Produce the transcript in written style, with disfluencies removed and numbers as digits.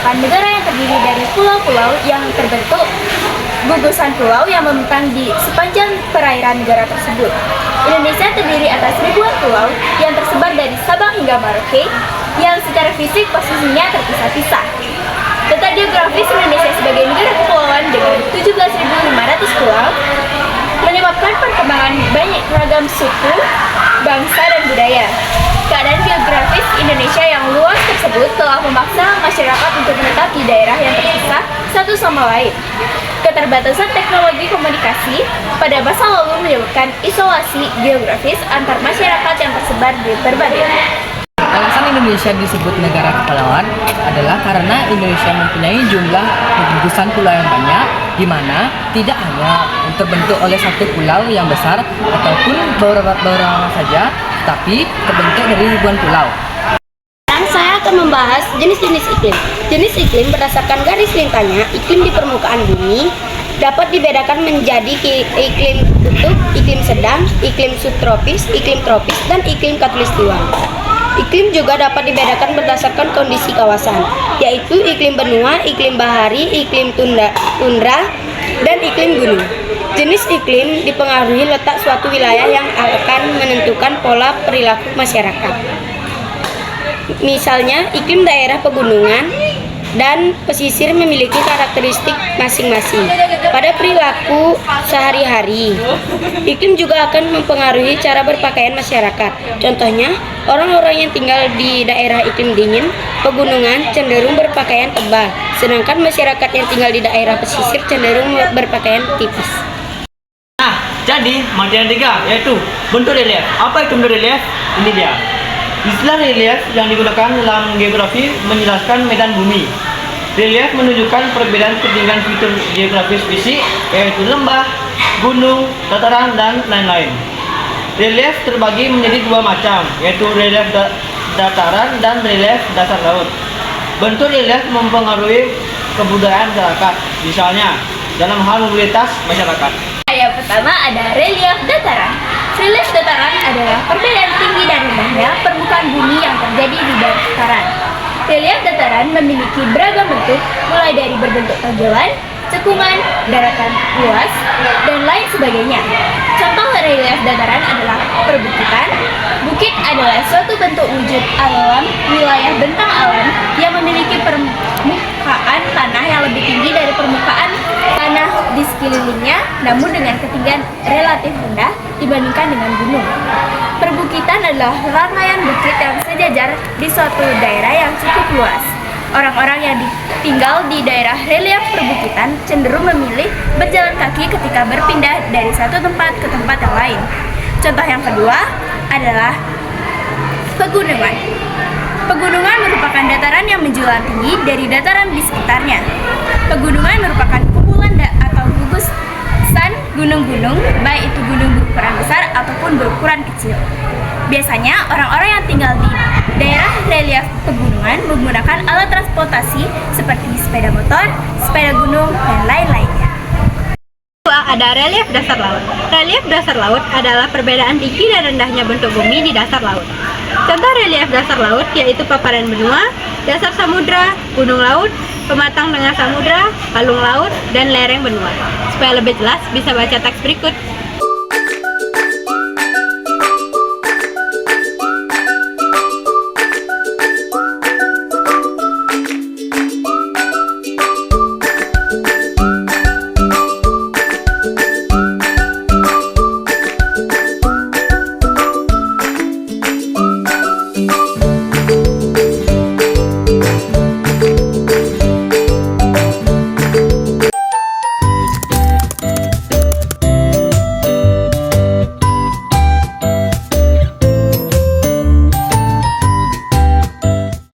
merupakan negara yang terdiri dari pulau-pulau yang terbentuk gugusan pulau yang membentang di sepanjang perairan negara tersebut. Indonesia terdiri atas ribuan pulau yang tersebar dari Sabang hingga Merauke yang secara fisik posisinya terpisah-pisah. Letak geografis Indonesia sebagai negara kepulauan dengan 17.500 pulau menyebabkan perkembangan banyak ragam suku, bangsa, dan budaya. Keadaan geografis Indonesia yang luas tersebut telah memaksa masyarakat untuk menetap di daerah yang terpisah satu sama lain. Keterbatasan teknologi komunikasi pada masa lalu menyebabkan isolasi geografis antar masyarakat yang tersebar di berbagai daerah. Alasan Indonesia disebut negara kepulauan adalah karena Indonesia mempunyai jumlah gugusan pulau yang banyak, di mana tidak hanya terbentuk oleh satu pulau yang besar ataupun beberapa saja, tapi terbentuk dari ribuan pulau. Sekarang saya akan membahas jenis-jenis iklim. Jenis iklim berdasarkan garis lintangnya, iklim di permukaan bumi dapat dibedakan menjadi iklim kutub, iklim sedang, iklim subtropis, iklim tropis, dan iklim khatulistiwa. Iklim juga dapat dibedakan berdasarkan kondisi kawasan, yaitu iklim benua, iklim bahari, iklim tundra, dan iklim gunung. Jenis iklim dipengaruhi letak suatu wilayah yang akan menentukan pola perilaku masyarakat. Misalnya, iklim daerah pegunungan dan pesisir memiliki karakteristik masing-masing pada perilaku sehari-hari. Iklim juga akan mempengaruhi cara berpakaian masyarakat. Contohnya, orang-orang yang tinggal di daerah iklim dingin, pegunungan cenderung berpakaian tebal, sedangkan masyarakat yang tinggal di daerah pesisir cenderung berpakaian tipis. Nah, jadi materi yang 3 yaitu bentuk relief. Apa itu bentuk relief? Ini dia. Istilah relief yang digunakan dalam geografi menjelaskan medan bumi. Relief menunjukkan perbedaan ketinggian fitur geografis fisik, yaitu lembah, gunung, dataran, dan lain-lain. Relief terbagi menjadi dua macam, yaitu relief dataran dan relief dasar laut. Bentuk relief mempengaruhi kebudayaan masyarakat, misalnya dalam hal mobilitas masyarakat. Yang pertama ada relief dataran. Relief dataran adalah perbedaan tinggi dan rendahnya permukaan bumi yang terjadi di dataran. Relief dataran memiliki beragam bentuk, mulai dari berbentuk tonjolan, cekungan, daratan luas, dan lain sebagainya. Contoh relief dataran adalah perbukitan. Bukit adalah suatu bentuk wujud alam wilayah bentang alam yang memiliki permukaan tanah yang lebih tinggi dari permukaan tanah di sekelilingnya, namun dengan ketinggian relatif rendah dibandingkan dengan gunung. Perbukitan adalah rangkaian bukit yang sejajar di suatu daerah yang cukup luas. Orang-orang yang tinggal di daerah relief perbukitan cenderung memilih berjalan kaki ketika berpindah dari satu tempat ke tempat yang lain. Contoh yang kedua adalah pegunungan. Pegunungan merupakan dataran yang menjulang tinggi dari dataran di sekitarnya. Pegunungan merupakan kumpulan atau gugusan gunung-gunung, baik itu gunung berukuran besar ataupun berukuran kecil. Biasanya orang-orang yang tinggal di daerah relief pegunungan menggunakan alat transportasi seperti sepeda motor, sepeda gunung, dan lain-lainnya. Ada relief dasar laut. Relief dasar laut adalah perbedaan tinggi dan rendahnya bentuk bumi di dasar laut. Contoh relief dasar laut yaitu paparan benua, dasar samudra, gunung laut, pematang tengah samudra, palung laut, dan lereng benua. Supaya lebih jelas, bisa baca teks berikut.